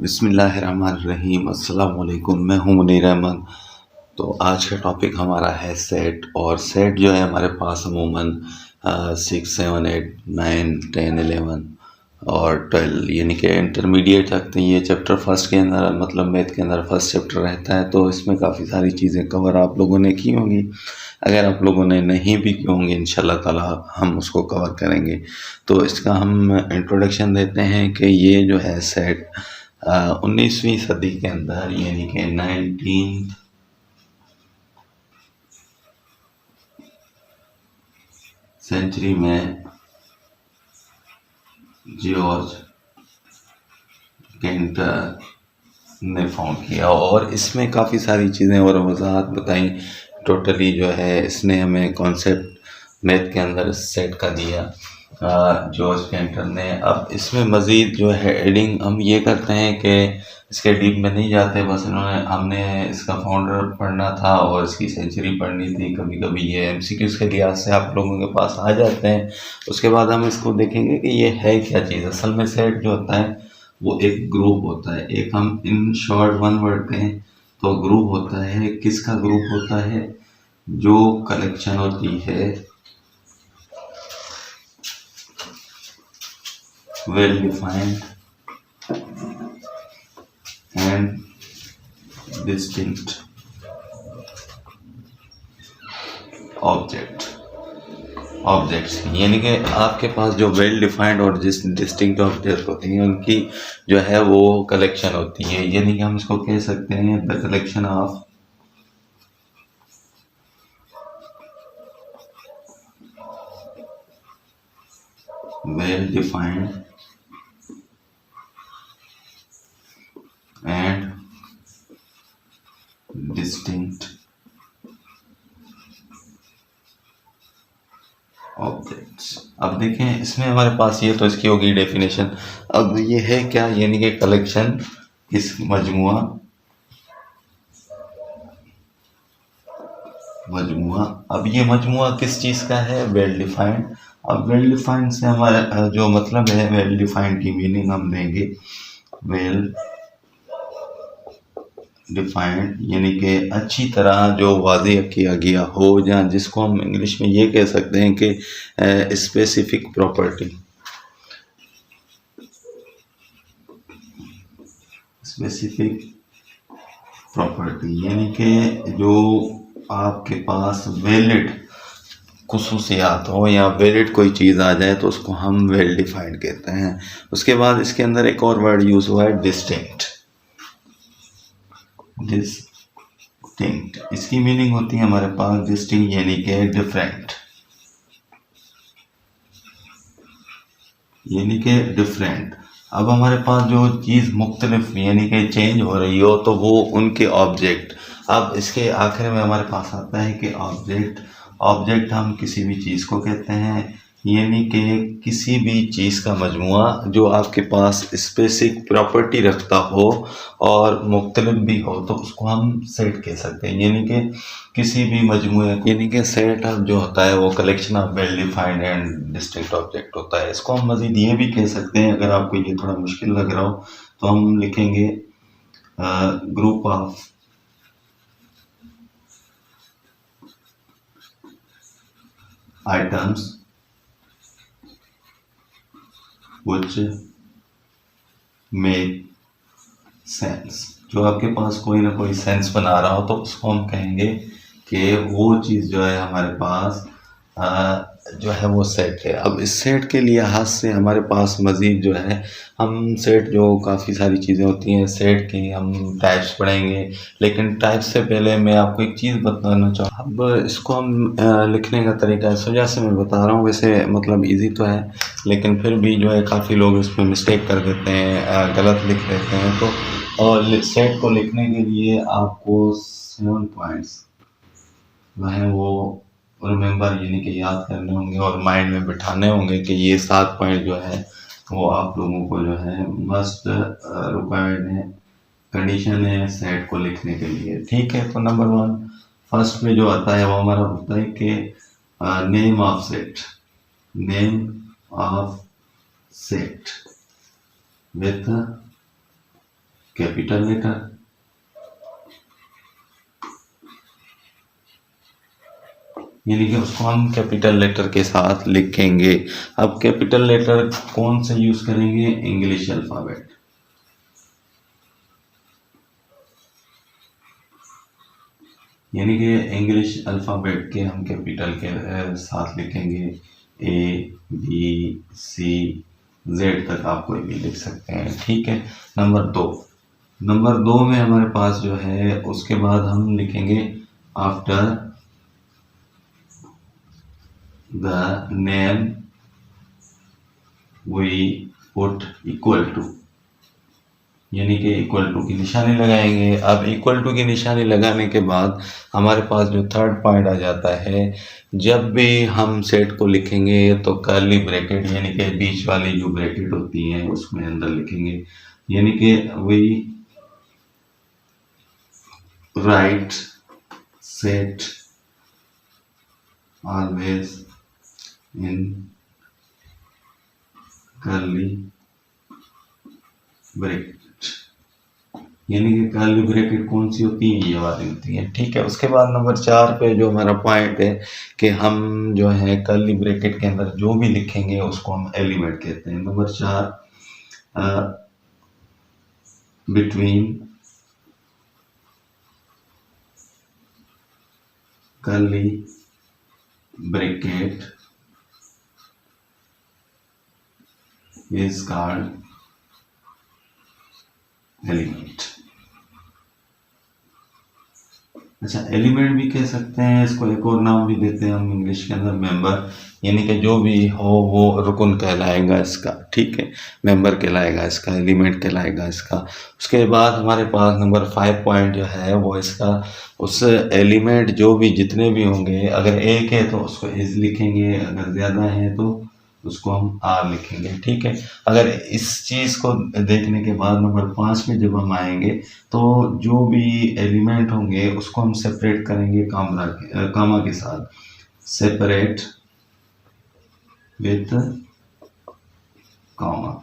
बिस्मिल्लाहिर्रहमानिर्रहीम अस्सलाम वालेकुम। मैं हूँ मुनीर अहमद। तो आज का टॉपिक हमारा है सेट। और सेट जो है हमारे पास अमूमन 6, 7, 8, 9, 10, 11 और 12 यानी कि इंटरमीडिएट तक। तो ये चैप्टर फर्स्ट के अंदर मतलब मैथ के अंदर फर्स्ट चैप्टर रहता है। तो इसमें काफ़ी सारी चीज़ें कवर आप लोगों ने की होंगी। अगर आप लोगों ने नहीं भी की होंगी इंशाल्लाह ताला हम उसको कवर करेंगे। तो इसका हम इंट्रोडक्शन देते हैं कि ये जो है सेट 19वीं सदी के अंदर यानी कि 19 सेंचुरी में जॉर्ज केंटर ने फाउंड किया। और इसमें काफ़ी सारी चीज़ें और वजाहत बताई। टोटली जो है इसने हमें कॉन्सेप्ट मैथ के अंदर सेट का दिया जॉर्ज केंटर ने। अब इसमें मज़ीद जो है एडिंग हम ये करते हैं कि इसके डीप में नहीं जाते। बस इन्होंने हमने इसका फाउंडर पढ़ना था और इसकी सेंचुरी पढ़नी थी। कभी कभी ये एमसीक्यूज़ के लिहाज से आप लोगों के पास आ जाते हैं। उसके बाद हम इसको देखेंगे कि ये है क्या चीज़। असल में सेट जो होता है वो एक ग्रुप होता है। एक हम इन शॉर्ट वन वर्ड कहें तो ग्रुप होता है। किसका ग्रुप होता है? जो कलेक्शन होती है well defined and distinct object objects यानी कि आपके पास जो वेल डिफाइंड और जिस डिस्टिंक्ट ऑब्जेक्ट होती हैं उनकी जो है वो कलेक्शन होती है। यानी कि हम इसको कह सकते हैं the collection of well defined and distinct objects. अब देखें इसमें हमारे पास ये तो इसकी होगी डेफिनेशन। अब ये है क्या? यानी कि कलेक्शन किस मजमुआ मजमुआ। अब ये मजमुआ किस चीज़ का है? Well defined. अब वेल डिफाइंड से हमारा जो मतलब है वेल डिफाइंड की मीनिंग हम देंगे वेल डिफाइंड यानी कि अच्छी तरह जो वाज़ेह किया गया हो, या जिसको हम इंग्लिश में ये कह सकते हैं कि स्पेसिफिक प्रॉपर्टी। स्पेसिफिक प्रॉपर्टी यानी कि जो आपके पास वैलिड खुसूसियात हो या वैलिड कोई चीज़ आ जाए तो उसको हम वेल डिफाइंड कहते हैं। उसके बाद इसके अंदर एक और वर्ड यूज़ हुआ है डिस्टिंक्ट। डिस्टिंक्ट इसकी मीनिंग होती है हमारे पास डिस्टिंक्ट यानी कि डिफरेंट, यानी कि डिफरेंट। अब हमारे पास जो चीज़ मुख्तलिफ यानी कि चेंज हो रही हो तो वो उनके ऑब्जेक्ट। अब इसके आखिर में हमारे पास आता है कि ऑब्जेक्ट। ऑब्जेक्ट हम किसी भी चीज़ को कहते हैं यानी कि किसी भी चीज़ का मजमुआ जो आपके पास स्पेसिफिक प्रॉपर्टी रखता हो और मुख्तलिफ भी हो तो उसको हम सेट कह सकते हैं। यानी कि किसी भी मजमुए यानी कि सेट ऑफ जो होता है वो collection of well defined and distinct object होता है। इसको हम मज़ीद ये भी कह सकते हैं, अगर आपको ये थोड़ा मुश्किल लग रहा हो तो हम लिखेंगे group of items which make sense. जो आपके पास कोई ना कोई सेंस बना रहा हो तो उसको हम कहेंगे कि वो चीज़ जो है हमारे पास जो है वो सेट है। अब इस सेट के लिहाज से हमारे पास मज़ीद जो है हम सेट जो काफ़ी सारी चीज़ें होती हैं सेट की हम टाइप्स पढ़ेंगे। लेकिन टाइप्स से पहले मैं आपको एक चीज़ बताना चाहूँ। अब इसको हम लिखने का तरीका इस वजह से मैं बता रहा हूँ, वैसे मतलब इजी तो है लेकिन फिर भी जो है काफ़ी लोग इसमें मिस्टेक कर देते हैं, गलत लिख देते हैं। तो और सेट को लिखने के लिए आपको 7 पॉइंट्स जो है वो रिमेंबर यानी कि याद करने होंगे और माइंड में बिठाने होंगे कि ये 7 पॉइंट जो है वो आप लोगों को जो है मस्ट रिक्वायर्ड है, कंडीशन है सेट को लिखने के लिए। ठीक है, तो नंबर 1 फर्स्ट में जो आता है वो हमारा होता है कि name of set. Name of set with capital letter, यानी कि उसको हम कैपिटल लेटर के साथ लिखेंगे। अब कैपिटल लेटर कौन से यूज करेंगे? English alphabet. यानी कि इंग्लिश अल्फाबेट के हम कैपिटल के साथ लिखेंगे। ए बी सी जेड तक आप कोई भी लिख सकते हैं, ठीक है। नंबर दो में हमारे पास जो है उसके बाद हम लिखेंगे after the name we put equal to, यानी कि इक्वल टू की निशानी लगाएंगे। अब इक्वल टू की निशानी लगाने के बाद हमारे पास जो थर्ड पॉइंट आ जाता है, जब भी हम सेट को लिखेंगे तो कर्ली ब्रैकेट यानी कि बीच वाली जो ब्रैकेट होती हैं उसमें अंदर लिखेंगे, यानी कि we write set always in curly bracket, यानी कि कर्ली ब्रैकेट कौन सी होती है? ये वाली होती है, ठीक है। उसके बाद नंबर 4 पे जो हमारा पॉइंट है कि हम जो है कर्ली ब्रैकेट के अंदर जो भी लिखेंगे उसको हम एलिमेंट कहते हैं। Number 4 between curly bracket is called element. अच्छा, एलिमेंट भी कह सकते हैं इसको, एक और नाम भी देते हैं हम इंग्लिश के अंदर मेंबर, यानी कि जो भी हो वो रुकन कहलाएगा इसका, ठीक है। मेंबर कहलाएगा इसका, एलिमेंट कहलाएगा इसका। उसके बाद हमारे पास नंबर 5 पॉइंट जो है वो इसका, उस एलिमेंट जो भी जितने भी होंगे, अगर एक है तो उसको इज लिखेंगे, अगर ज़्यादा है तो उसको हम आर लिखेंगे, ठीक है। अगर इस चीज़ को देखने के बाद नंबर 5 में जब हम आएंगे तो जो भी एलिमेंट होंगे उसको हम सेपरेट करेंगे कामा के साथ, सेपरेट विथ कामा।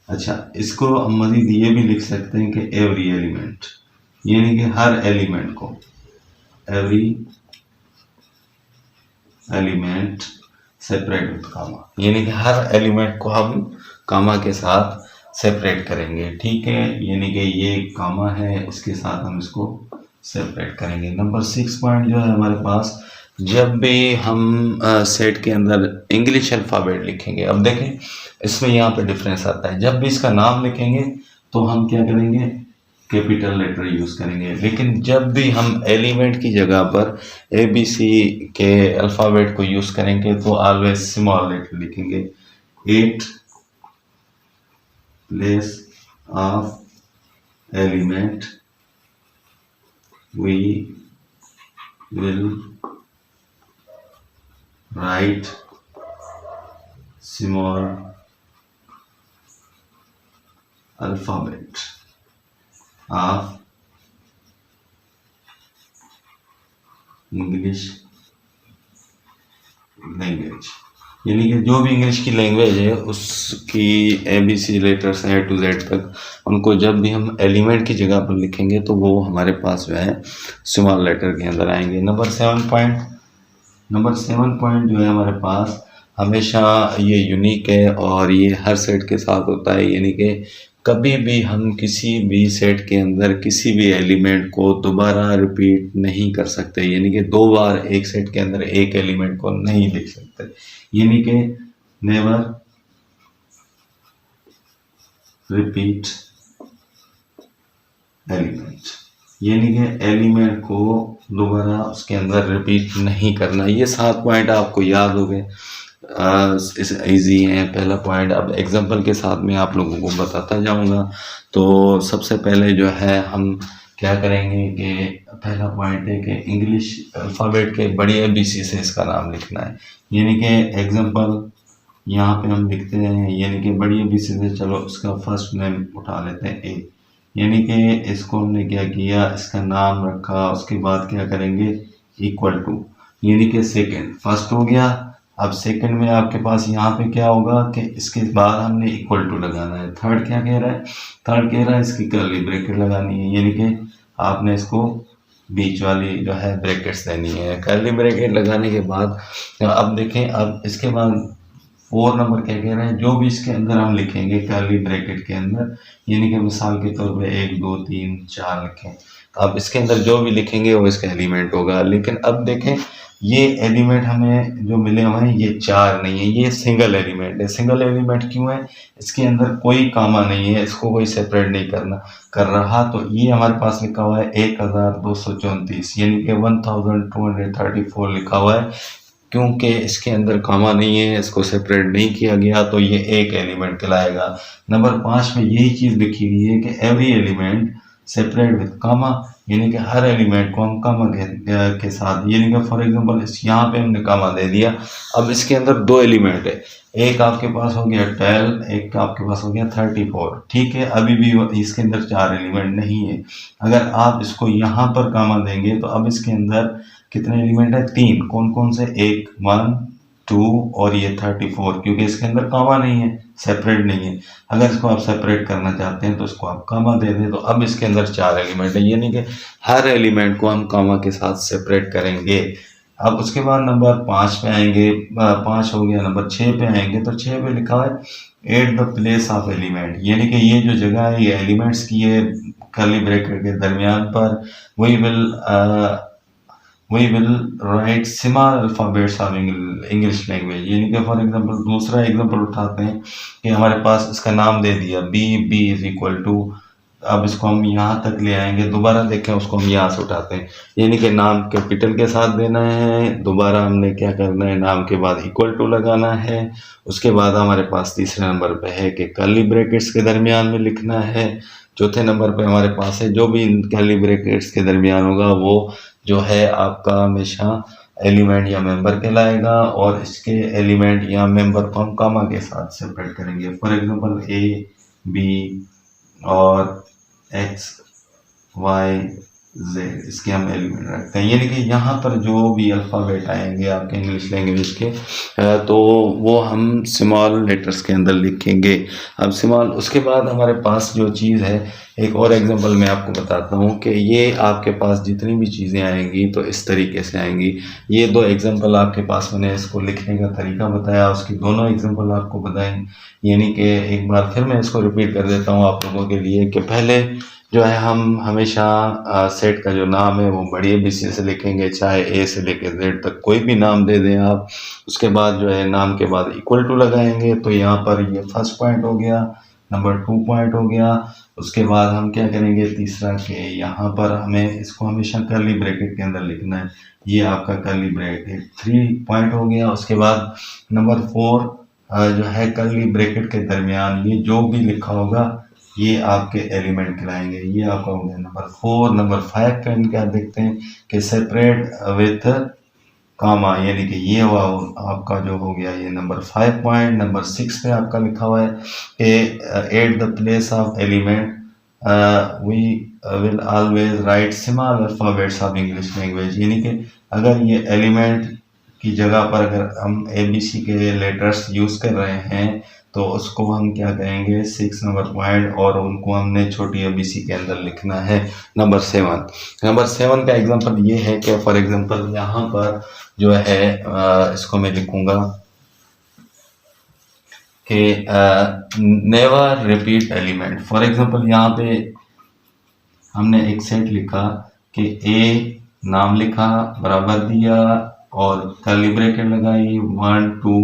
अच्छा, इसको हम मजीद ये भी लिख सकते हैं कि एवरी एलिमेंट, यानी कि हर एलिमेंट को, एवरी एलिमेंट सेपरेट विथ कामा, यानी कि हर एलिमेंट को हम कामा के साथ सेपरेट करेंगे, ठीक है। यानी कि ये कामा है, इसके साथ हम इसको सेपरेट करेंगे। नंबर 6 पॉइंट जो है हमारे पास, जब भी हम सेट के अंदर इंग्लिश अल्फ़ाबेट लिखेंगे, अब देखें इसमें यहाँ पे डिफरेंस आता है। जब भी इसका नाम लिखेंगे तो हम क्या करेंगे? कैपिटल लेटर यूज़ करेंगे, लेकिन जब भी हम एलिमेंट की जगह पर ABC के अल्फ़ाबेट को यूज़ करेंगे तो ऑलवेज स्मॉल लेटर लिखेंगे। 8 place of element we will write small alphabet of English language, यानी कि जो भी इंग्लिश की लैंग्वेज है उसकी ABC लेटर्स हैं A to Z तक, उनको जब भी हम एलिमेंट की जगह पर लिखेंगे तो वो हमारे पास जो है स्मॉल लेटर के अंदर आएंगे। नंबर 7 पॉइंट जो है हमारे पास, हमेशा ये यूनिक है और ये हर सेट के साथ होता है, यानी कि कभी भी हम किसी भी सेट के अंदर किसी भी एलिमेंट को दोबारा रिपीट नहीं कर सकते, यानी कि 2 बार एक सेट के अंदर एक एलिमेंट को नहीं लिख सकते, यानी कि नेवर रिपीट एलिमेंट, यानी कि एलिमेंट को दोबारा उसके अंदर रिपीट नहीं करना। ये 7 पॉइंट आपको याद हो गए, इजी है। पहला पॉइंट अब एग्जांपल के साथ में आप लोगों को बताता जाऊंगा। तो सबसे पहले जो है हम क्या करेंगे कि पहला पॉइंट है कि इंग्लिश अल्फ़ाबेट के बड़ी ABC से इसका नाम लिखना है, यानी कि एग्जांपल यहाँ पे हम लिखते हैं, यानी कि बड़ी ABC से चलो उसका फर्स्ट नेम उठा लेते हैं A, यानी कि इसको हमने क्या किया, इसका नाम रखा, उसके बाद क्या करेंगे इक्वल टू, यानी कि सेकेंड, फर्स्ट हो गया, अब सेकंड में आपके पास यहाँ पे क्या होगा कि इसके बाद हमने इक्वल टू लगाना है। थर्ड क्या कह रहा है, थर्ड कह रहा है इसकी कर्ली ब्रैकेट लगानी है, यानी कि आपने इसको बीच वाली जो है ब्रैकेट्स देनी है। कर्ली ब्रैकेट लगाने के बाद अब देखें, अब इसके बाद 4 नंबर क्या कह रहे हैं, जो भी इसके अंदर हम लिखेंगे कर्ली ब्रैकेट के अंदर, यानी कि मिसाल के तौर पे 1 2 3 4 लिखें, अब इसके अंदर जो भी लिखेंगे वो इसका एलिमेंट होगा। लेकिन अब देखें ये एलिमेंट हमें जो मिले हुए हैं ये 4 नहीं है, ये सिंगल एलिमेंट है। सिंगल एलिमेंट क्यों है, इसके अंदर कोई कामा नहीं है, इसको कोई सेपरेट नहीं कर रहा, तो ये हमारे पास लिखा हुआ है 1234 यानी कि 1234 लिखा हुआ है, क्योंकि इसके अंदर कामा नहीं है, इसको सेपरेट नहीं किया गया, तो ये एक एलिमेंट कहलाएगा। नंबर 5 में यही चीज़ लिखी हुई है कि एवरी एलिमेंट सेपरेट विद कामा, यानी कि हर एलिमेंट को हम कामा के साथ, यानी कि फॉर एग्जांपल इस यहाँ पे हमने कामा दे दिया। अब इसके अंदर 2 एलिमेंट है, एक आपके पास हो गया 12, एक आपके पास हो गया 34, ठीक है। अभी भी इसके अंदर 4 एलिमेंट नहीं है। अगर आप इसको यहाँ पर कामा देंगे तो अब इसके अंदर कितने एलिमेंट है, 3। कौन कौन से, 1 1 2 और ये 34, क्योंकि इसके अंदर कामा नहीं है, सेपरेट नहीं है। अगर इसको आप सेपरेट करना चाहते हैं तो इसको आप कामा दे दें, तो अब इसके अंदर 4 एलिमेंट है, यानी कि हर एलिमेंट को हम कामा के साथ सेपरेट करेंगे। अब उसके बाद नंबर 5 पे आएंगे, 5 हो गया, नंबर 6 पे आएंगे, तो 6 पे लिखा है eight the place of element, यानी कि ये जो जगह है ये एलिमेंट्स की है कर्ली ब्रैकेट के दरमियान पर। We will write small alphabets of English language, यानी कि फॉर एग्जांपल दूसरा एग्जांपल उठाते हैं कि हमारे पास इसका नाम दे दिया बी इज इक्वल टू, अब इसको हम यहाँ तक ले आएंगे, दोबारा देखें उसको हम यहाँ से उठाते हैं, यानी कि नाम कैपिटल के साथ देना है, दोबारा हमने क्या करना है, नाम के बाद इक्वल टू लगाना है। उसके बाद हमारे पास तीसरे नंबर पे है कि कर्ली ब्रैकेट्स के दरमियान में लिखना है। चौथे नंबर पे हमारे पास है जो भी कर्ली ब्रैकेट्स के दरमियान होगा वो जो है आपका हमेशा एलिमेंट या मेंबर कहलाएगा, और इसके एलिमेंट या मेंबर को हम कामा के साथ सेपरेट करेंगे। फॉर एग्जांपल ए बी और एक्स वाई जेड, इसके हम एलिमेंट रखते हैं, यानी कि यहाँ पर जो भी अल्फ़ाबेट आएंगे आपके इंग्लिश लैंग्वेज के तो वो हम स्मॉल लेटर्स के अंदर लिखेंगे। अब स्मॉल, उसके बाद हमारे पास जो चीज़ है, एक और एग्जांपल मैं आपको बताता हूँ कि ये आपके पास जितनी भी चीज़ें आएंगी तो इस तरीके से आएंगी। ये 2 एग्जांपल आपके पास मैंने इसको लिखने का तरीका बताया, उसकी दोनों एग्जांपल आपको बताएं, यानी कि एक बार फिर मैं इसको रिपीट कर देता हूँ आप लोगों के लिए कि पहले जो है हम हमेशा सेट का जो नाम है वो बड़ी ABC से लिखेंगे, चाहे ए से लेकर जेड तक कोई भी नाम दे दें आप। उसके बाद जो है नाम के बाद इक्वल टू लगाएंगे, तो यहाँ पर ये फर्स्ट पॉइंट हो गया, नंबर 2 पॉइंट हो गया। उसके बाद हम क्या करेंगे, तीसरा के यहाँ पर हमें इसको हमेशा कर्ली ब्रैकेट के अंदर लिखना है, ये आपका कर्ली ब्रैकेट 3 पॉइंट हो गया। उसके बाद नंबर 4 जो है कर्ली ब्रैकेट के दरमियान ये जो भी लिखा होगा ये आपके एलिमेंट कहलाएंगे, ये आपका हो गया नंबर 4। नंबर 5 पे हम क्या देखते हैं कि सेपरेट विथ कामा, यानी कि ये हुआ आपका जो हो गया ये नंबर 5 पॉइंट। नंबर 6 पे आपका लिखा हुआ है कि at the place of element we will always write small alphabets of English language, यानी कि अगर ये एलिमेंट की जगह पर अगर हम ABC के लेटर्स यूज़ कर रहे हैं तो उसको हम क्या कहेंगे 6 नंबर पॉइंट, और उनको हमने छोटी ABC के अंदर लिखना है। नंबर 7 का एग्जांपल ये है कि फॉर एग्जांपल यहाँ पर जो है इसको मैं लिखूंगा कि never repeat element. For example यहाँ पे हमने एक सेट लिखा कि ए नाम लिखा, बराबर दिया और कर्ली ब्रैकेट लगाई 1 2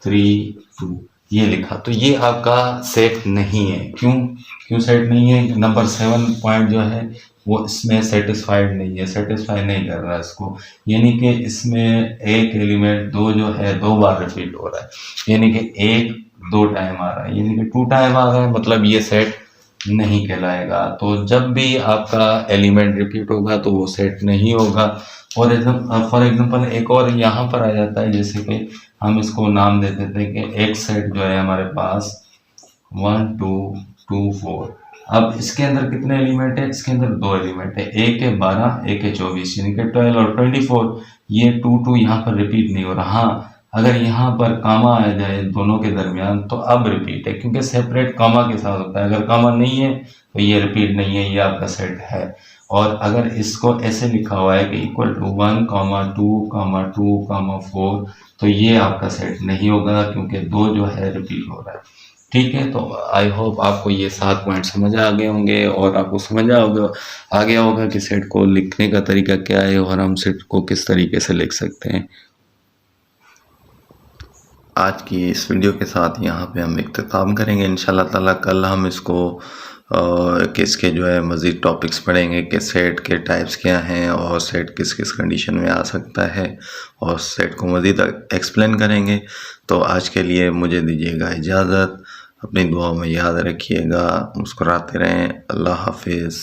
3 2 ये लिखा, तो ये आपका सेट नहीं है। क्यों सेट नहीं है, नंबर 7 पॉइंट जो है वो इसमें सेटिस्फाइड नहीं है, सेटिस्फाई नहीं कर रहा है इसको, यानी कि इसमें एक एलिमेंट 2 जो है 2 बार रिपीट हो रहा है, यानी कि 1 2 टाइम आ रहा है, यानी कि 2 टाइम आ रहा है, मतलब ये सेट नहीं कहलाएगा। तो जब भी आपका एलिमेंट रिपीट होगा तो वो सेट नहीं होगा। फॉर एग्जांपल एक और यहाँ पर आ जाता है, जैसे कि हम इसको नाम दे देते हैं कि एक सेट जो है हमारे पास 1 2 2 4। अब इसके अंदर कितने एलिमेंट है, इसके अंदर 2 एलिमेंट है, एक है 12 एक है 24, यानी कि 12 और 24। ये 2 2 यहाँ पर रिपीट नहीं हो रहा। हाँ, अगर यहाँ पर कामा आ जाए दोनों के दरमियान तो अब रिपीट है, क्योंकि सेपरेट कामा के साथ होता है। अगर कामा नहीं है तो ये रिपीट नहीं है, ये आपका सेट है। और अगर इसको ऐसे लिखा हुआ है कि इक्वल टू 1, 2, 2, 4, तो ये आपका सेट नहीं होगा, क्योंकि 2 जो है रिपीट हो रहा है। ठीक है, तो आई होप आपको ये 7 पॉइंट समझ आ गए होंगे, और आपको समझ आ गया होगा कि सेट को लिखने का तरीका क्या है और हम सेट को किस तरीके से लिख सकते हैं। आज की इस वीडियो के साथ यहाँ पे हम इख्तिताम करेंगे। इंशाल्लाह ताला कल हम इसको किसके जो है मज़ीद टॉपिक्स पढ़ेंगे कि सेट के टाइप्स क्या हैं और सेट किस किस कंडीशन में आ सकता है, और सेट को मज़ीद एक्सप्लेन करेंगे। तो आज के लिए मुझे दीजिएगा इजाज़त। अपनी दुआओं में याद रखिएगा, मुस्कुराते रहें। अल्लाह हाफिज़।